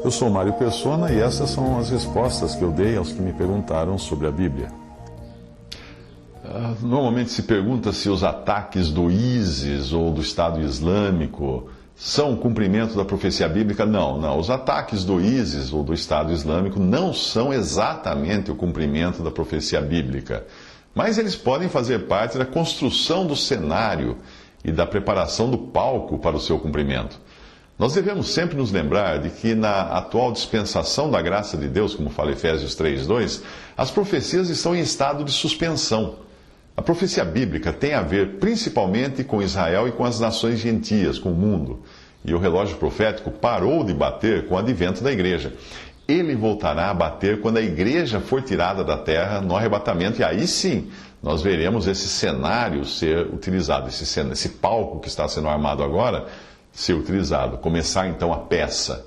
Eu sou Mário Persona e essas são as respostas que eu dei aos que me perguntaram sobre a Bíblia. Normalmente se pergunta se os ataques do ISIS ou do Estado Islâmico são cumprimento da profecia bíblica. Não. Os ataques do ISIS ou do Estado Islâmico não são exatamente o cumprimento da profecia bíblica. Mas eles podem fazer parte da construção do cenário e da preparação do palco para o seu cumprimento. Nós devemos sempre nos lembrar de que na atual dispensação da graça de Deus, como fala Efésios 3:2, as profecias estão em estado de suspensão. A profecia bíblica tem a ver principalmente com Israel e com as nações gentias, com o mundo. E o relógio profético parou de bater com o advento da igreja. Ele voltará a bater quando a igreja for tirada da terra no arrebatamento, e aí sim nós veremos esse cenário ser utilizado, esse palco que está sendo armado agora ser utilizado, começar então a peça.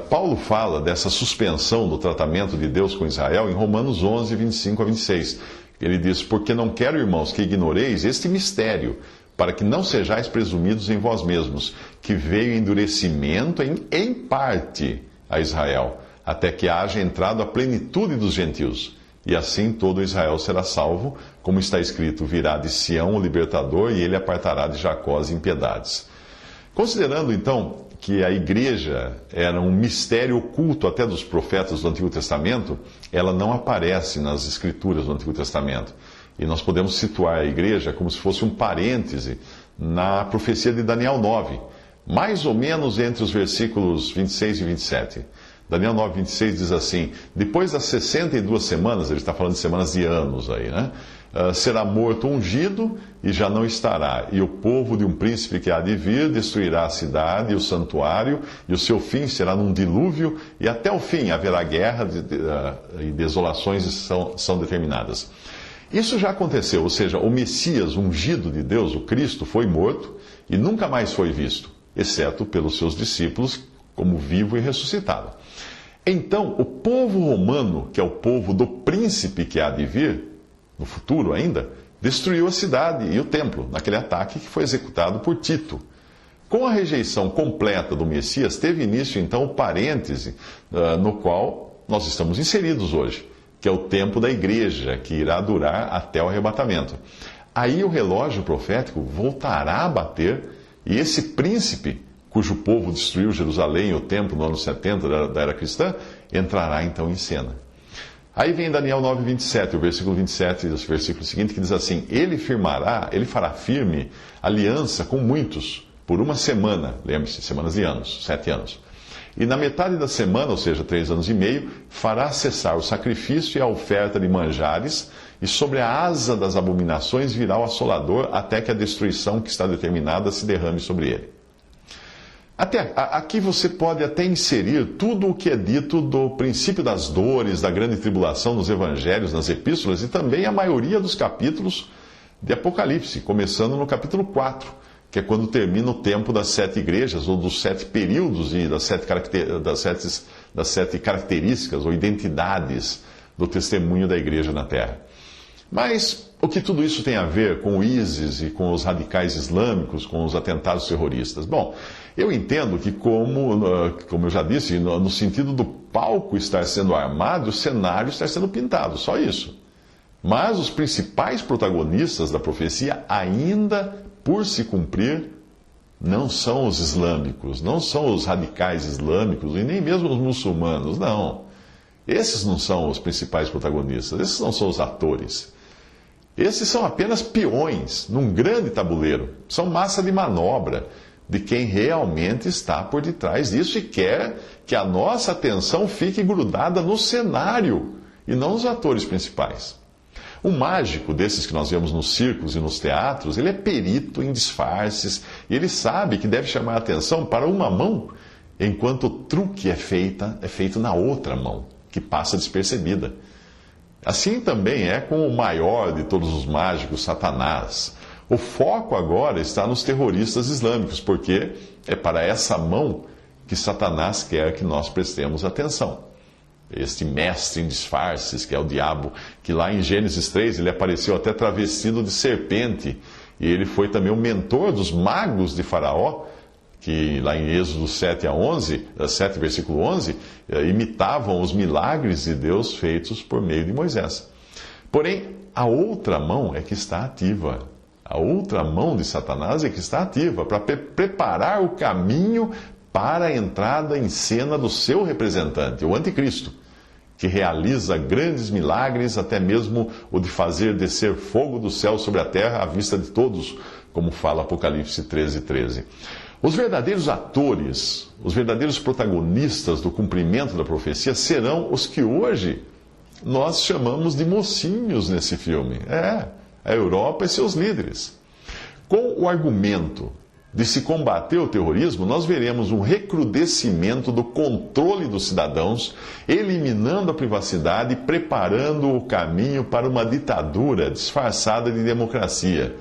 Paulo fala dessa suspensão do tratamento de Deus com Israel em Romanos 11, 25 a 26. Ele diz: porque não quero, irmãos, que ignoreis este mistério, para que não sejais presumidos em vós mesmos, que veio endurecimento em parte a Israel, até que haja entrado a plenitude dos gentios. E assim todo Israel será salvo, como está escrito: virá de Sião o libertador, e ele apartará de Jacó as impiedades. Considerando, então, que a igreja era um mistério oculto até dos profetas do Antigo Testamento, ela não aparece nas escrituras do Antigo Testamento. E nós podemos situar a igreja como se fosse um parêntese na profecia de Daniel 9, mais ou menos entre os versículos 26 e 27. Daniel 9, 26 diz assim: depois das 62 semanas, ele está falando de semanas de anos aí, né? Será morto ungido e já não estará. E o povo de um príncipe que há de vir destruirá a cidade e o santuário, e o seu fim será num dilúvio, e até o fim haverá guerra e desolações são determinadas. Isso já aconteceu, ou seja, o Messias ungido de Deus, o Cristo, foi morto e nunca mais foi visto, exceto pelos seus discípulos, como vivo e ressuscitado. Então, o povo romano, que é o povo do príncipe que há de vir, no futuro ainda, destruiu a cidade e o templo, naquele ataque que foi executado por Tito. Com a rejeição completa do Messias, teve início então o parêntese no qual nós estamos inseridos hoje, que é o tempo da igreja, que irá durar até o arrebatamento. Aí o relógio profético voltará a bater, e esse príncipe, cujo povo destruiu Jerusalém e o templo no ano 70 da era cristã, entrará então em cena. Aí vem Daniel 9, 27, o versículo 27, o versículo seguinte, que diz assim: ele fará firme aliança com muitos, por uma semana, lembre-se, semanas de anos, 7 anos. E na metade da semana, ou seja, 3 anos e meio, fará cessar o sacrifício e a oferta de manjares, e sobre a asa das abominações virá o assolador, até que a destruição que está determinada se derrame sobre ele. Aqui você pode até inserir tudo o que é dito do princípio das dores, da grande tribulação nos evangelhos, nas epístolas, e também a maioria dos capítulos de Apocalipse, começando no capítulo 4, que é quando termina o tempo das 7 igrejas, ou dos 7 períodos e das 7 características ou identidades do testemunho da igreja na Terra. Mas o que tudo isso tem a ver com o ISIS e com os radicais islâmicos, com os atentados terroristas? Bom, eu entendo que, como eu já disse, no sentido do palco estar sendo armado, o cenário estar sendo pintado, só isso. Mas os principais protagonistas da profecia, ainda por se cumprir, não são os islâmicos, não são os radicais islâmicos e nem mesmo os muçulmanos, não. Esses não são os principais protagonistas, esses não são os atores. Esses são apenas peões num grande tabuleiro, são massa de manobra de quem realmente está por detrás disso e quer que a nossa atenção fique grudada no cenário e não nos atores principais. O mágico desses que nós vemos nos circos e nos teatros, ele é perito em disfarces e ele sabe que deve chamar a atenção para uma mão, enquanto o truque é feito na outra mão, que passa despercebida. Assim também é com o maior de todos os mágicos, Satanás. O foco agora está nos terroristas islâmicos, porque é para essa mão que Satanás quer que nós prestemos atenção. Este mestre em disfarces, que é o diabo, que lá em Gênesis 3 ele apareceu até travestido de serpente, e ele foi também o mentor dos magos de Faraó, que lá em Êxodo 7, versículo 11, imitavam os milagres de Deus feitos por meio de Moisés. Porém, a outra mão é que está ativa. A outra mão de Satanás é que está ativa para preparar o caminho para a entrada em cena do seu representante, o anticristo, que realiza grandes milagres, até mesmo o de fazer descer fogo do céu sobre a terra à vista de todos, como fala Apocalipse 13:13. Os verdadeiros atores, os verdadeiros protagonistas do cumprimento da profecia serão os que hoje nós chamamos de mocinhos nesse filme. A Europa e seus líderes. Com o argumento de se combater o terrorismo, nós veremos um recrudescimento do controle dos cidadãos, eliminando a privacidade e preparando o caminho para uma ditadura disfarçada de democracia.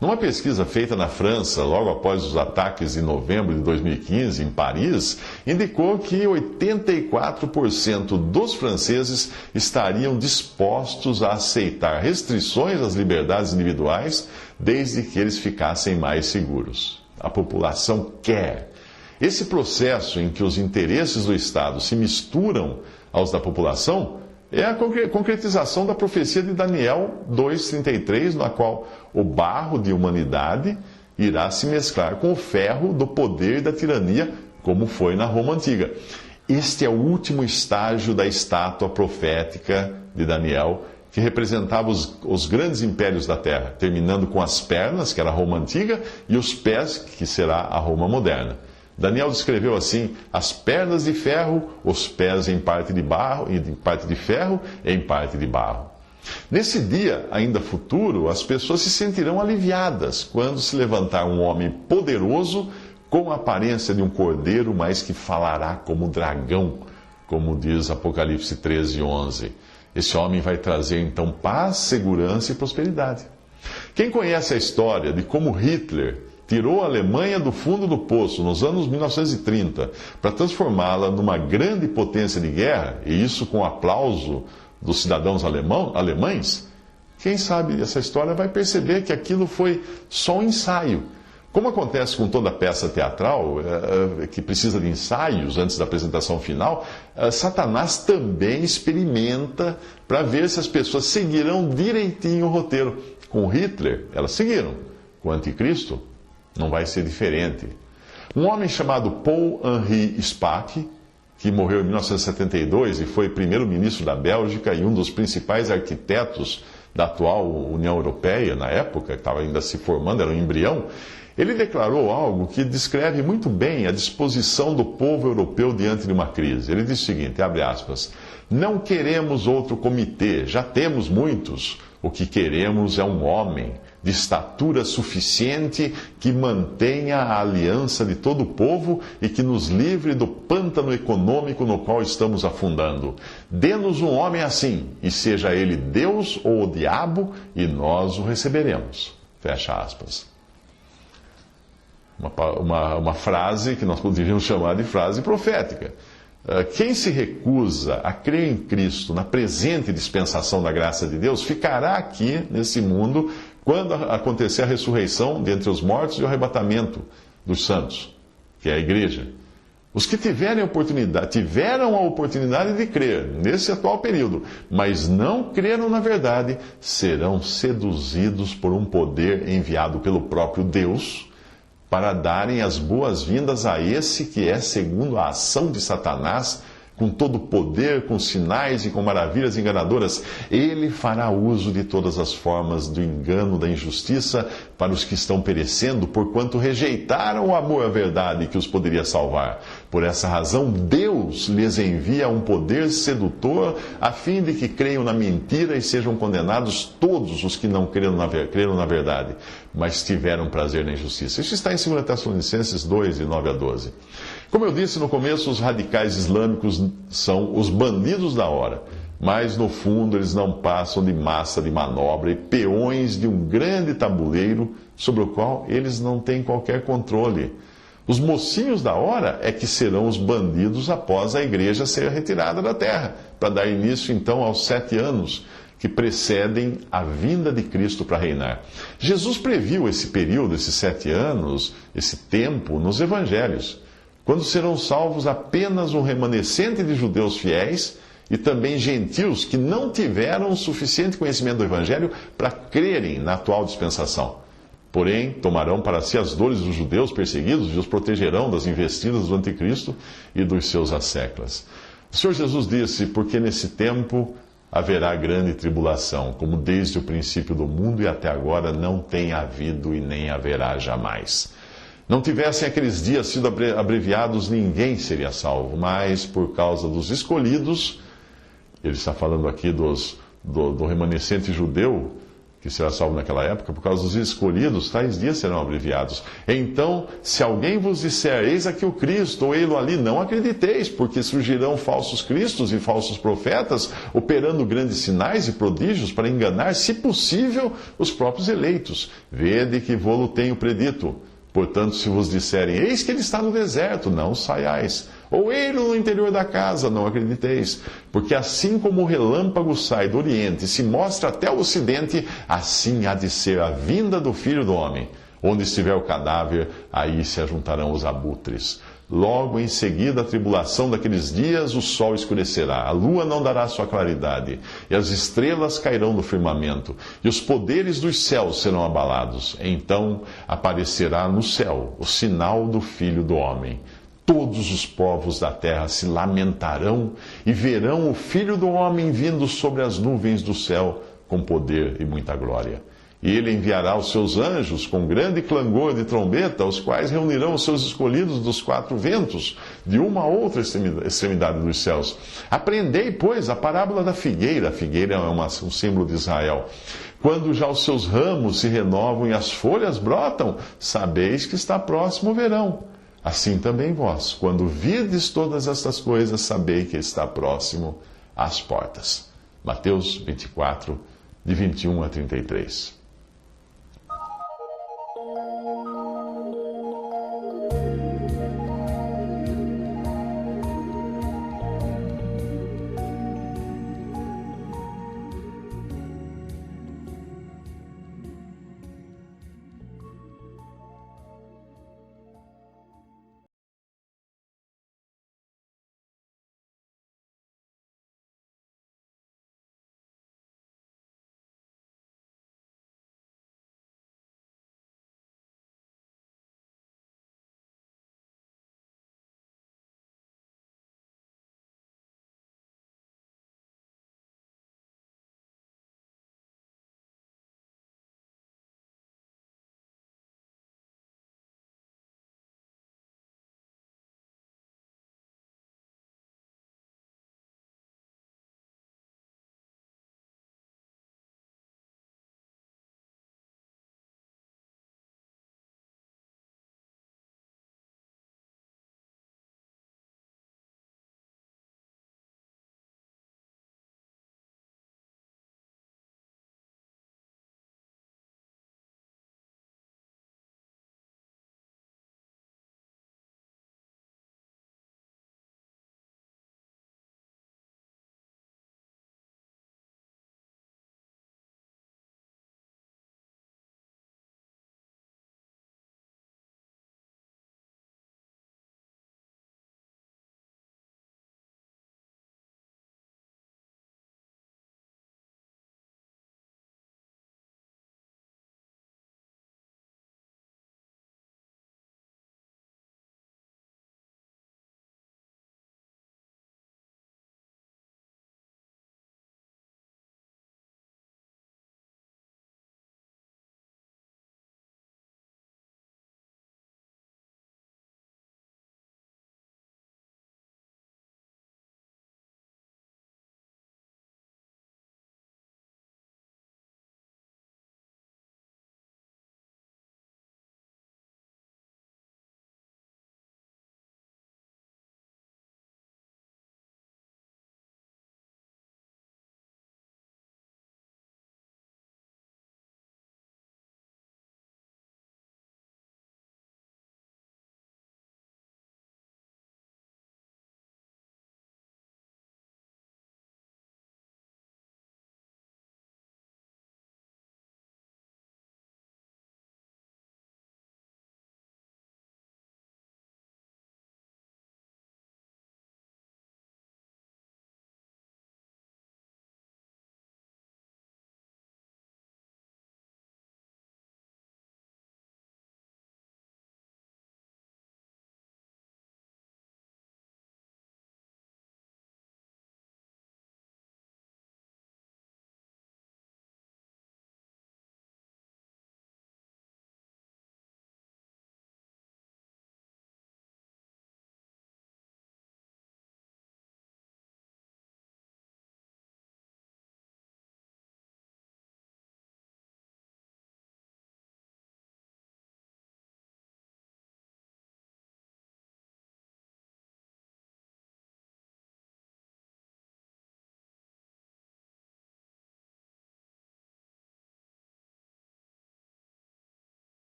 Numa pesquisa feita na França, logo após os ataques de novembro de 2015 em Paris, indicou que 84% dos franceses estariam dispostos a aceitar restrições às liberdades individuais, desde que eles ficassem mais seguros. A população quer. Esse processo em que os interesses do Estado se misturam aos da população é a concretização da profecia de Daniel 2,33, na qual o barro de humanidade irá se mesclar com o ferro do poder e da tirania, como foi na Roma Antiga. Este é o último estágio da estátua profética de Daniel, que representava os grandes impérios da terra, terminando com as pernas, que era a Roma Antiga, e os pés, que será a Roma moderna. Daniel descreveu assim as pernas de ferro, os pés em parte de barro, e em parte de ferro e em parte de barro. Nesse dia, ainda futuro, as pessoas se sentirão aliviadas quando se levantar um homem poderoso com a aparência de um cordeiro, mas que falará como dragão, como diz Apocalipse 13:11. Esse homem vai trazer então paz, segurança e prosperidade. Quem conhece a história de como Hitler tirou a Alemanha do fundo do poço nos anos 1930 para transformá-la numa grande potência de guerra, e isso com o aplauso dos cidadãos alemães, quem sabe essa história vai perceber que aquilo foi só um ensaio. Como acontece com toda peça teatral, que precisa de ensaios antes da apresentação final, Satanás também experimenta para ver se as pessoas seguirão direitinho o roteiro. Com Hitler, elas seguiram. Com o anticristo, não vai ser diferente. Um homem chamado Paul-Henri Spaak, que morreu em 1972 e foi primeiro-ministro da Bélgica e um dos principais arquitetos da atual União Europeia, na época, que estava ainda se formando, era um embrião, ele declarou algo que descreve muito bem a disposição do povo europeu diante de uma crise. Ele diz o seguinte, abre aspas, não queremos outro comitê, já temos muitos. O que queremos é um homem de estatura suficiente que mantenha a aliança de todo o povo e que nos livre do pântano econômico no qual estamos afundando. Dê-nos um homem assim, e seja ele Deus ou o diabo, e nós o receberemos. Fecha aspas. Uma frase que nós poderíamos chamar de frase profética. Quem se recusa a crer em Cristo na presente dispensação da graça de Deus, ficará aqui, nesse mundo, quando acontecer a ressurreição dentre os mortos e o arrebatamento dos santos, que é a igreja. Os que tiveram a oportunidade de crer nesse atual período, mas não creram na verdade, serão seduzidos por um poder enviado pelo próprio Deus, para darem as boas-vindas a esse que é segundo a ação de Satanás, com todo o poder, com sinais e com maravilhas enganadoras. Ele fará uso de todas as formas do engano, da injustiça, para os que estão perecendo, porquanto rejeitaram o amor à verdade que os poderia salvar. Por essa razão, Deus lhes envia um poder sedutor, a fim de que creiam na mentira e sejam condenados todos os que não creram na verdade, mas tiveram prazer na injustiça. Isso está em 2 Tessalonicenses 2, de 9 a 12. Como eu disse no começo, os radicais islâmicos são os bandidos da hora, mas no fundo eles não passam de massa de manobra e peões de um grande tabuleiro sobre o qual eles não têm qualquer controle. Os mocinhos da hora é que serão os bandidos após a igreja ser retirada da terra, para dar início então aos 7 anos que precedem a vinda de Cristo para reinar. Jesus previu esse período, esses 7 anos, esse tempo, nos evangelhos, quando serão salvos apenas um remanescente de judeus fiéis e também gentios que não tiveram o suficiente conhecimento do evangelho para crerem na atual dispensação. Porém, tomarão para si as dores dos judeus perseguidos e os protegerão das investidas do anticristo e dos seus asseclas. O Senhor Jesus disse, porque nesse tempo haverá grande tribulação, como desde o princípio do mundo e até agora não tem havido e nem haverá jamais. Não tivessem aqueles dias sido abreviados, ninguém seria salvo, mas por causa dos escolhidos, ele está falando aqui do remanescente judeu, que será salvo naquela época, por causa dos escolhidos, tais dias serão abreviados. Então, se alguém vos disser, eis aqui o Cristo, ou ei-lo ali, não acrediteis, porque surgirão falsos cristos e falsos profetas, operando grandes sinais e prodígios para enganar, se possível, os próprios eleitos. Vede que vô-lo tenho predito. Portanto, se vos disserem, eis que ele está no deserto, não saiais. Ou ei-lo no interior da casa, não acrediteis. Porque assim como o relâmpago sai do oriente e se mostra até o ocidente, assim há de ser a vinda do Filho do Homem. Onde estiver o cadáver, aí se ajuntarão os abutres. Logo em seguida a tribulação daqueles dias, o sol escurecerá, a lua não dará sua claridade, e as estrelas cairão do firmamento, e os poderes dos céus serão abalados. Então aparecerá no céu o sinal do Filho do Homem. Todos os povos da terra se lamentarão e verão o Filho do Homem vindo sobre as nuvens do céu com poder e muita glória. E ele enviará os seus anjos com grande clangor de trombeta, os quais reunirão os seus escolhidos dos 4 ventos, de uma a outra extremidade dos céus. Aprendei, pois, a parábola da figueira. A figueira é um símbolo de Israel. Quando já os seus ramos se renovam e as folhas brotam, sabeis que está próximo o verão. Assim também vós, quando virdes todas estas coisas, sabei que está próximo às portas. Mateus 24, de 21 a 33.